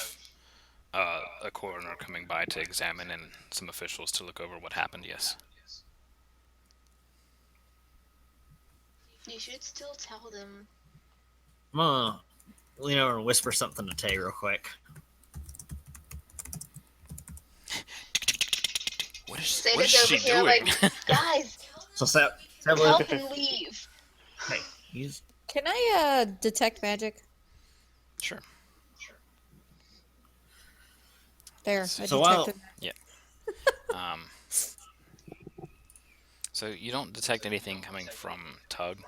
a coroner coming by to examine and some officials to look over what happened. Yes. You should still tell them. I'm gonna lean over and whisper something to Tay real quick. What is Sada's she over here doing? like, guys, So Sab will, help and leave. hey, he's Can I detect magic? Sure. There, I So while- detected. Um, so you don't detect anything coming from Tug.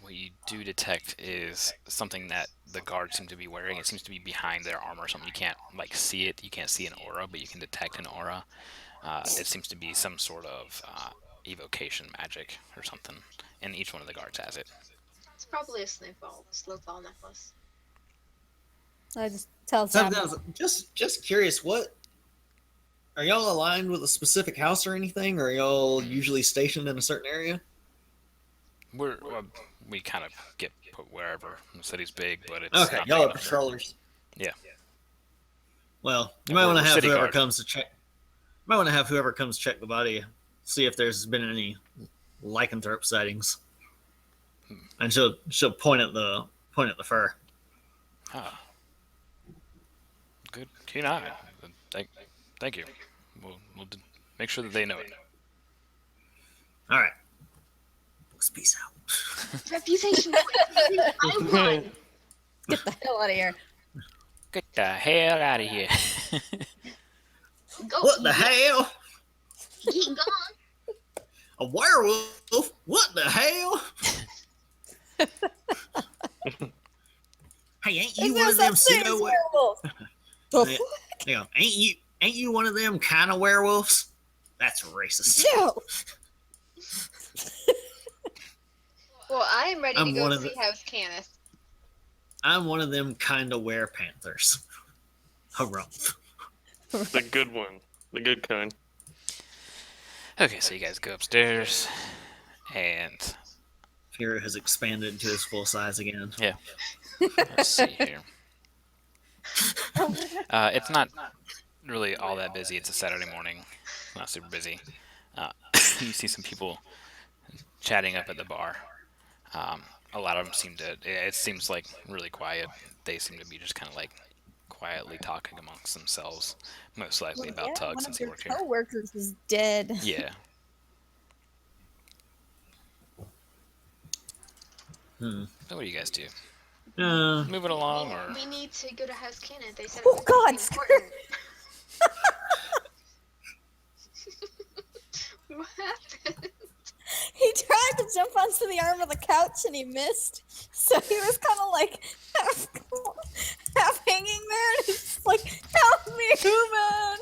What you do detect is something that the guards seem to be wearing. It seems to be behind their armor or something. You can't like see it. You can't see an aura, but you can detect an aura. It seems to be some sort of evocation magic or something, and each one of the guards has it. It's probably a snowfall necklace. I just tell Sab Sam. does- just curious, what are y'all aligned with a specific house or anything, or are y'all usually stationed in a certain area? We kind of get put wherever. The city's big, but it's Okay, not y'all big are enough. patrollers. Yeah. Well, you We're- might want to we're have city whoever guard. comes to check. Might want to have whoever comes check the body, see if there's been any lycanthrope sightings. And she'll point at the fur. Ah. Good keen eye. Thank you. We'll make sure that they know it. All right. Let's peace out. Reputation. I won. Get the hell out of here. Get the hell out of here. Go. What the hell? Get gone. A werewolf? What the hell? Hey, ain't you Is one there of them such thing as pseudo werewolf? The Hey, fuck? Hang on. Ain't you one of them kind of werewolves? That's racist. No. Well, I am ready I'm to go one of see the- House Canis. I'm one of them kind of werepanthers. Harumph. The good one. The good kind. Okay, so you guys go upstairs, and Hero has expanded to his full size again. let's see here. It's not really all that busy. It's a Saturday morning, not super busy. You see some people chatting up at the bar. A lot of them seem to. It seems like really quiet. They seem to be just kind of like quietly talking amongst themselves, most likely about Yeah, Tug one since of he your worked here. coworkers is dead. Yeah. Hmm. So what do you guys do? Uh, Move it along, or We need to go to House Canis. They said Oh, it was God, really important. What happened? He tried to jump onto the arm of the couch and he missed. So he was kind of like half hanging there and he's like, help me, human!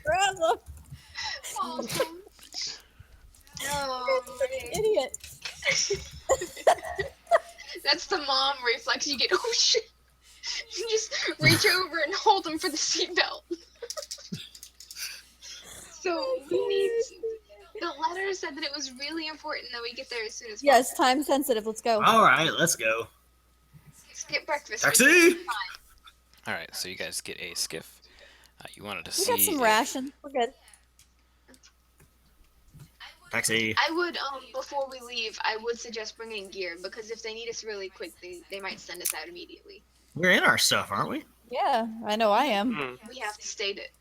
Grabs him. Oh, Such an man. idiot. That's the mom reflex. You get, oh shit. You just reach over and hold him for the seatbelt. So we need. The letter said that it was really important that we get there as soon as Yes, time sensitive. Let's go. all right, let's go. Let's get breakfast. Taxi! all right. So you guys get a skiff. You wanted to We see. got some if- ration. We're good. Taxi. I would, before we leave, I would suggest bringing gear because if they need us really quick, they might send us out immediately. We're in our stuff, aren't we? Yeah, I know I am. Hmm. We have to state it.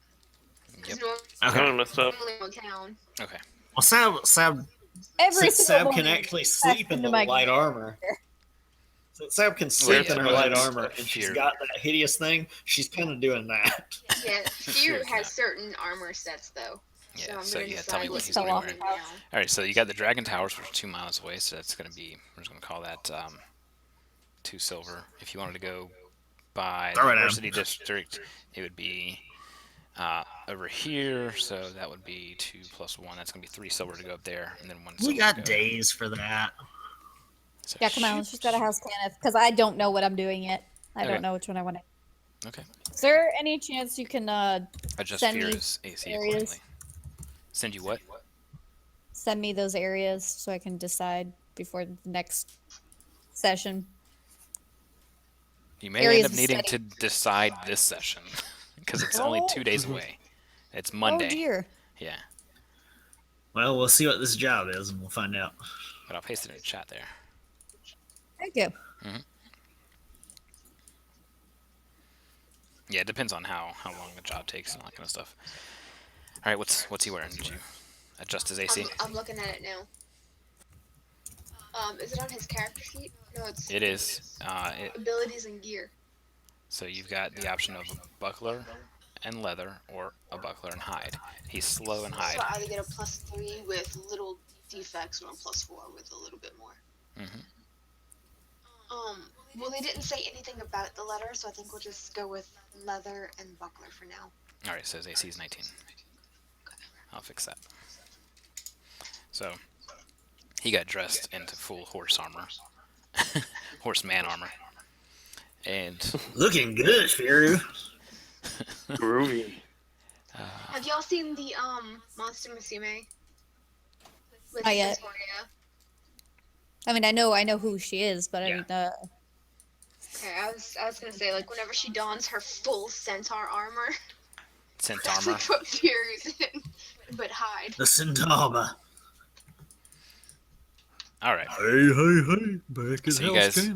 'Cause Yep. I Okay. messed up. normally on town. Okay. Well, Sab Every since single Sab can one actually sleep in into the my light gear. armor. Since Sab can sleep yeah, in her right. light armor and she's Fear. got that hideous thing, she's kind of doing that. Yeah, Sure Fear can. has certain armor sets though. Yeah. I'm So gonna yeah, tell me decide what what he's fell going to off wear. the now. All right. So you got the Dragon Towers, which are 2 miles away. So that's going to be. We're just going to call that 2 silver. If you wanted to go by the Throw it at him. University District, it would be over here. So that would be 2 plus 1. That's going to be 3 silver to go up there, and then 1 silver. We to got go. days for that. So Yeah, come on. Let's just go to House Kenneth because I don't know what I'm doing yet. I Okay. don't know which one I want to. Okay. Is there any chance you can Adjust Send me Fear's AC areas. accordingly. Send you what? send me those areas so I can decide before the next session? You may Areas end up of needing study. to decide this session because it's only 2 days away. It's Monday. Oh dear. Yeah, Well, we'll see what this job is and we'll find out. but I'll paste it in the chat there. Thank you. Yeah, it depends on how long the job takes and all that kind of stuff. All right, what's he wearing? Did you adjust his AC? I'm looking at it now. Is it on his character sheet? No, it's It is. abilities and gear. So you've got the option of a buckler and leather or a buckler and hide. He's slow and hide. So I either get a +3 with little defects or a +4 with a little bit more. Mhm. Well, they didn't say anything about the letter, so I think we'll just go with leather and buckler for now. All right, so his AC is 19. I'll fix that. So he got dressed into full horse armor, horseman armor, and Looking good, Firu. Groovy. Have y'all seen the Monster Musume? with Not yet. Victoria. I mean, I know who she is, but I Yeah. mean, Okay, I was gonna say like whenever she dons her full centaur armor, Scent that's armor. like what Fury's in, but hide. The Centaur. All right. Hey, back in So you Hell's guys-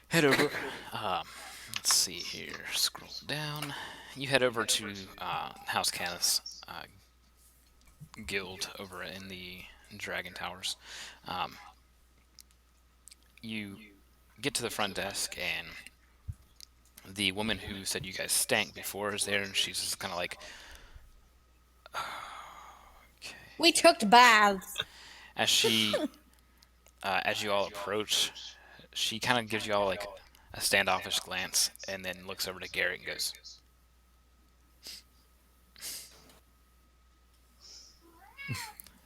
Head over. Let's see here. Scroll down. You head over to House Canis guild over in the Dragon Towers. You get to the front desk, and the woman who said you guys stank before is there, and she's just kind of like, okay. we took baths. As she, as you all approach, she kind of gives you all like a standoffish glance, and then looks over to Garrett and goes,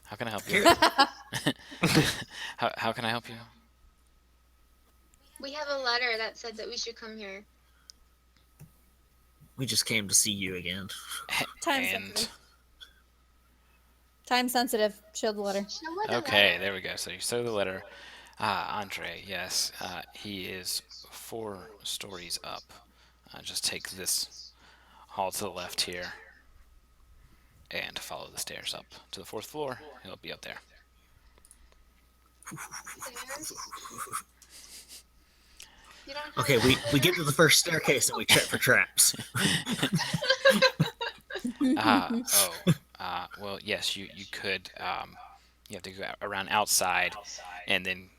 "How can I help you? How can I help you?" We have a letter that said that we should come here. We just came to see you again. Time And sensitive. Time sensitive. Show the letter. Show what a okay, letter. there we go. So you saw the letter. Andre, yes, he is 4 stories up. Just take this hall to the left here, and follow the stairs up to the 4th floor. He'll be up there. Stairs. You don't have Okay, that we get to the first staircase and we check for traps. Well, yes, you could. You have to go around outside, and then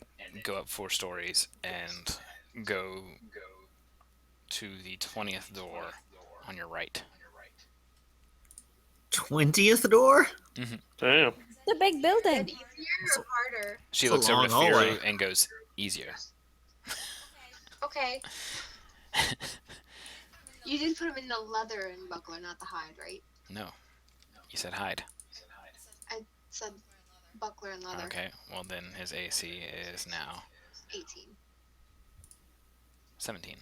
go up 4 stories and go to the 20th door on your right. 20th door? Damn. It's a big building. easier or harder? She It's a looks over long to Fury hallway. and goes, "Easier." Okay. You did put him in the leather and buckler, not the hide, right? No, you said hide. Said buckler and leather. Okay, well then his AC is now 18. 17.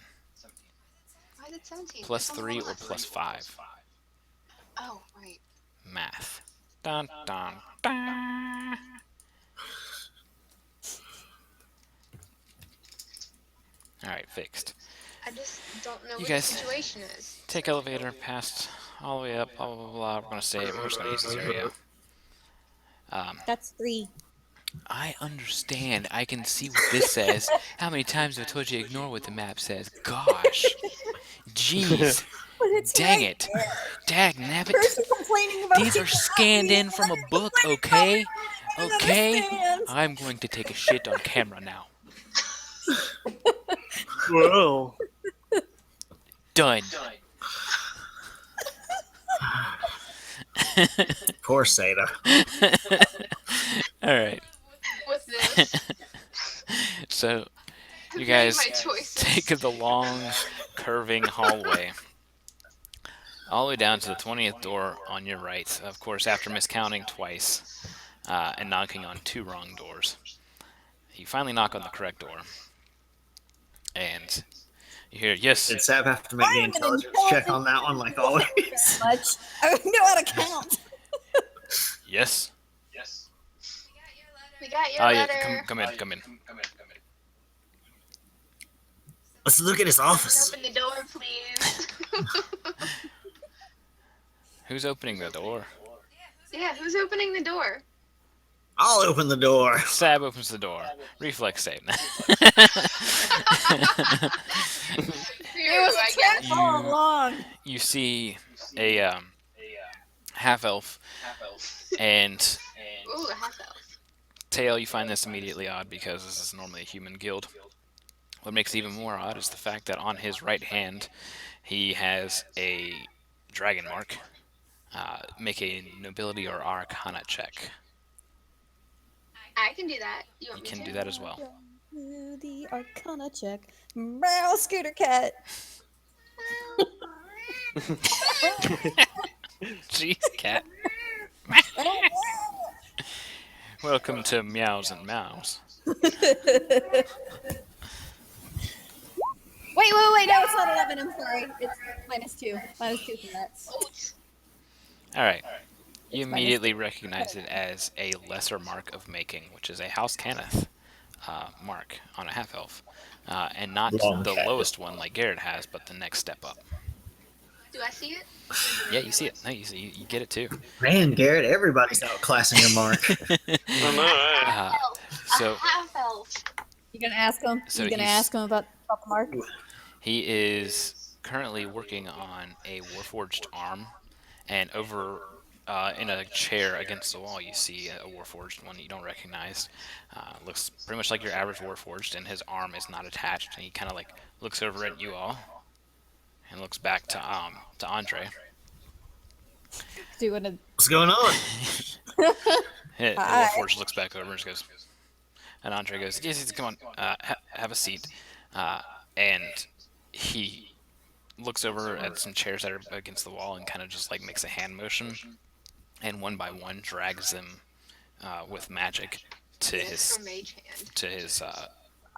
Why is it 17? Plus It's 3 only or plus 5. Oh, right. Math. Dun dun dun. Alright, fixed. I just don't know You what guys- the situation is. Take elevator past all the way up, blah blah blah blah. We're gonna save. We're just gonna use this area. That's 3. I understand. I can see what this says. How many times have I told you to ignore what the map says? Gosh. Jeez. But it's Dang right it. there. Dag nabbit. Person complaining about These are scanned in from a book, okay? Okay? Understands. I'm going to take a shit on camera now. Whoa. Done. Poor Seda. Alright. With this, So, you I've made guys my choices. take the long, curving hallway all the way down to the 20th door on your right. Of course, after miscounting twice and knocking on 2 wrong doors, you finally knock on the correct door. And you hear, "Yes, Did Sab have to make the I am an intelligence check on that one like always? Much. I don't know how to count. yes." We got your Oh yeah, letter. come in. Let's look at his office. Open the door, please. Who's opening the door? Yeah, who's opening the door? I'll open the door. Sab opens the door. Reflex save. It was a trap all along. You see a half elf and Ooh, a half elf. Tail. You find this immediately odd because this is normally a human guild. What makes it even more odd is the fact that on his right hand he has a dragon mark. Make a nobility or arcana check. I can do that. You want You me can to? do that as well. Do the Arcana check. Meow, Scooter Cat. Jeez, cat. Welcome to Meows and Mouse. Wait, no, it's not 11. I'm sorry. It's -2. -2 for that. All right. You It's my immediately recognize it as a lesser mark of making, which is a House Cannith mark on a half elf, and not Long the Cannith. lowest one like Garrett has, but the next step up. Do I see it? Yeah, you see it. No, you see, you get it too. Man, Garrett, everybody's outclassing your mark. I know, right? Uh, so A half elf. You gonna ask him? So you gonna he's- ask him about the mark? he is currently working on a Warforged arm, and over in a chair against the wall, you see a Warforged one that you don't recognize. Looks pretty much like your average Warforged, and his arm is not attached. And he kind of like looks over at you all, and looks back to Andre. Do you wanna? What's going on? The Hi. Warforged looks back over and just goes, and Andre goes, "Yes, come on, have a seat." And he looks over at some chairs that are against the wall and kind of just like makes a hand motion, and one by one drags them with magic to his From Mage Hand. to his.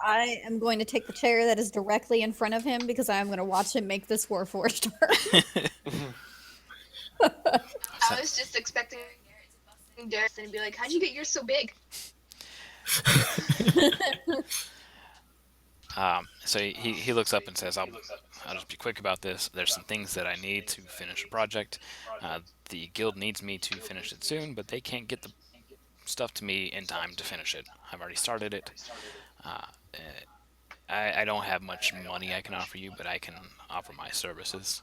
I am going to take the chair that is directly in front of him because I'm going to watch him make this Warforged I was just expecting Derek to be like, "How'd you get yours so big?" So he looks up and says, I'll just be quick about this. There's some things that I need to finish a project. The guild needs me to finish it soon, but they can't get the stuff to me in time to finish it. I've already started it. I don't have much money I can offer you, but I can offer my services."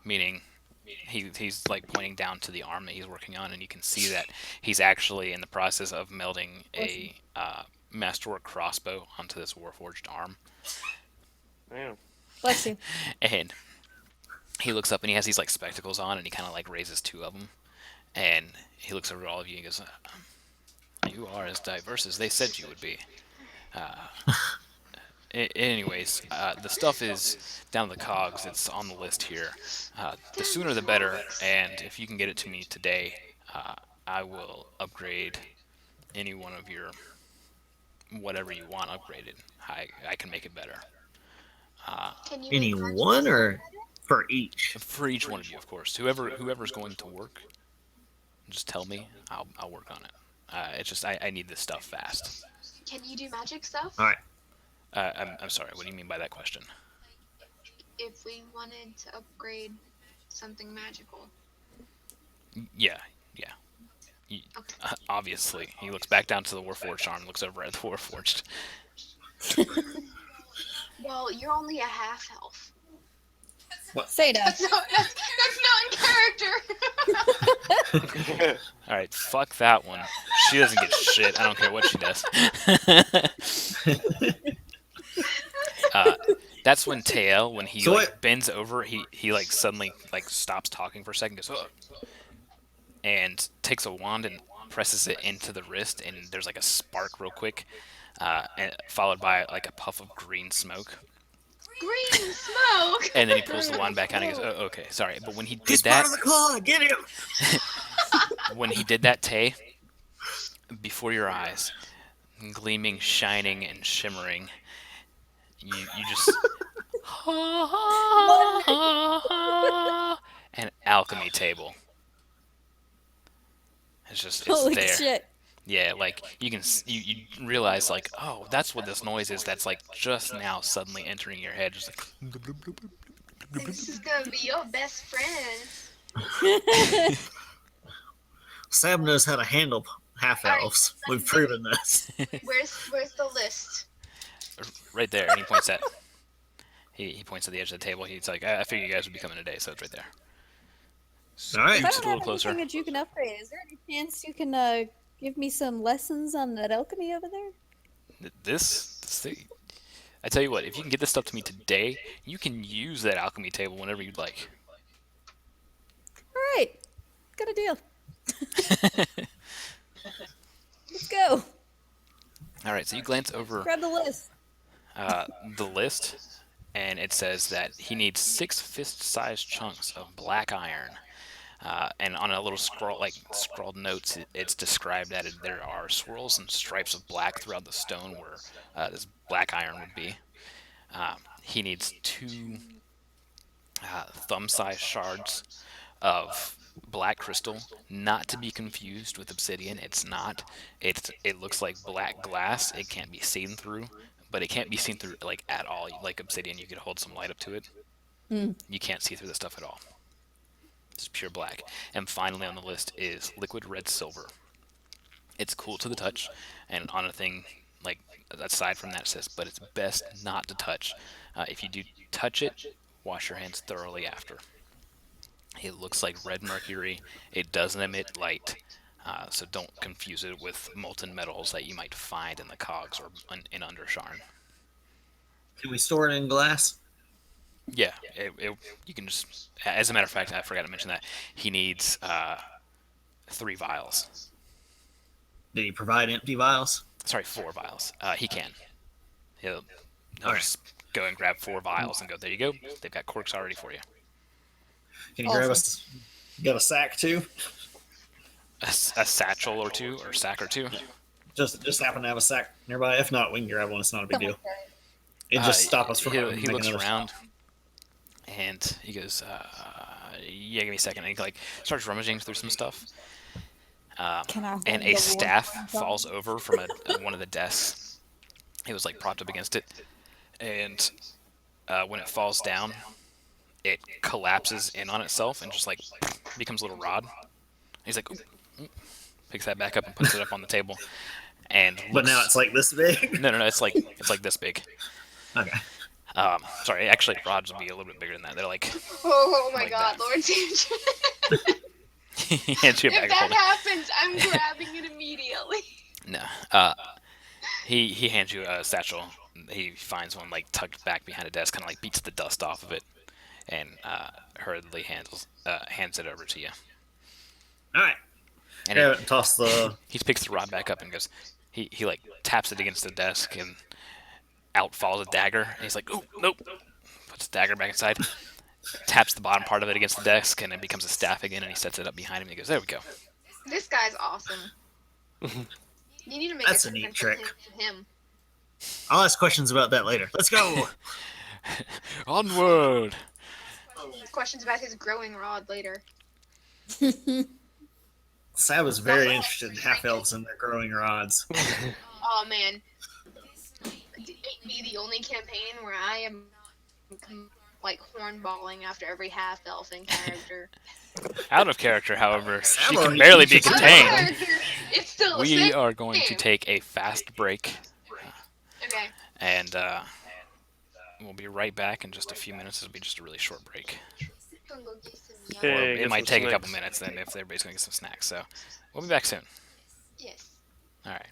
Meaning, he's like pointing down to the arm that he's working on, and you can see that he's actually in the process of melding a masterwork crossbow onto this Warforged arm. Damn. Bless you. And he looks up and he has these like spectacles on, and he kind of like raises two of them, and he looks over at all of you and goes, "You are as diverse as they said you would be." Anyways, the stuff is down the cogs. It's on the list here. The sooner the better, and if you can get it to me today, I will upgrade any one of your whatever you want upgraded. I can make it better. Can you Any make magic one stuff or better? for each? For each one of you, of course. Whoever's going to work, just tell me. I'll work on it. It's just I need this stuff fast. Can you do magic stuff? All right. I'm sorry. What do you mean by that question? If we wanted to upgrade something magical. Yeah. Okay. Obviously, he looks back down to the Warforged arm, looks over at the Warforged. Well, you're only a half elf. Say no. That's not in character. All right, fuck that one. She doesn't get shit. I don't care what she does. That's when Tael, when he So like what- bends over, he like suddenly like stops talking for a second, goes, "Ugh," and takes a wand and presses it into the wrist, and there's like a spark real quick, and followed by like a puff of green smoke, Green smoke. and then he pulls the wand back out and he goes, "Oh, okay, sorry." But when he did He's that, part of the claw. Get him. when he did that, Tay, before your eyes, gleaming, shining, and shimmering, you just an alchemy table. It's Holy there. shit. Yeah, like you can you realize like, oh, that's what this noise is. That's like just now suddenly entering your head. Just like This is gonna be your best friend. Sam knows how to handle half elves. We've proven this. Where's the list? right there, and he points at. He points to the edge of the table. He's like, I figured you guys would be coming today, so it's right there. All right. I Scoots it don't a little have closer. anything that you can upgrade. Is there any chance you can give me some lessons on that alchemy over there? This thing. I tell you what, if you can get this stuff to me today, you can use that alchemy table whenever you'd like. All right. Got a deal. Let's go. All right, so you glance over Grab the list. the list, and it says that he needs 6 fist-sized chunks of black iron. And on a little scrawled notes, it's described that there are swirls and stripes of black throughout the stone where this black iron would be. He needs 2 thumb-sized shards of black crystal, not to be confused with obsidian. It's not. It looks like black glass. It can't be seen through, but it can't be seen through like at all. Like obsidian, you could hold some light up to it. You can't see through the stuff at all. It's pure black. And finally on the list is liquid red silver. It's cool to the touch, and on a thing like aside from that it says, but it's best not to touch. If you do touch it, wash your hands thoroughly after. It looks like red mercury. It doesn't emit light, so don't confuse it with molten metals that you might find in the cogs or in Undersharn. Can we store it in glass? Yeah, you can just. As a matter of fact, I forgot to mention that he needs 3 vials. Did he provide empty vials? Sorry, 4 vials. He can. He'll Okay. just go and grab 4 vials and go. There you go. They've got corks already for you. Can you grab us? Got a sack too? A satchel or 2, or sack or 2. Just happen to have a sack nearby. If not, we can grab one. It's not a big deal. It just stop us from. He making looks another- around, and he goes, "Yeah, give me a second." And he like starts rummaging through some stuff. Can I And hold a the staff one? falls over from one of the desks. It was like propped up against it, and when it falls down, it collapses in on itself and just like becomes a little rod. He's like, ooh, picks that back up and puts it up on the table, and But now looks- it's like this big. no, it's like this big. Okay. Sorry, actually, rods would be a little bit bigger than that. They're like Oh my Like god, that. Lord Sanchez. he hands you a If bag of that holding. happens, I'm grabbing it immediately. No. He hands you a satchel. He finds one like tucked back behind a desk, kind of like beats the dust off of it, and hurriedly hands it over to you. All right. And Grab it and toss the. he picks the rod back up and goes. He like taps it against the desk, and out falls a dagger. And he's like, "Oh nope!" Puts the dagger back inside. Taps the bottom part of it against the desk, and it becomes a staff again. And he sets it up behind him. And he goes, "There we go." This guy's awesome. You need to make That's a a neat difference trick. with him. I'll ask questions about that later. Let's go. Onward. Questions about his growing rod later. Sab was very interested in half elves and their growing rods. Oh man, it be the only campaign where I am like hornballing after every half elfin character. Out of character, however, she Sam can already barely be teaches us contained. It's still We sick. are going to take a fast break, Okay. and we'll be right back in just a few minutes. It'll be just a really short break. Gonna go get some Okay. Or get it might some take a couple snacks. minutes then if everybody's going to get some snacks. So we'll be back soon. Yes. All right.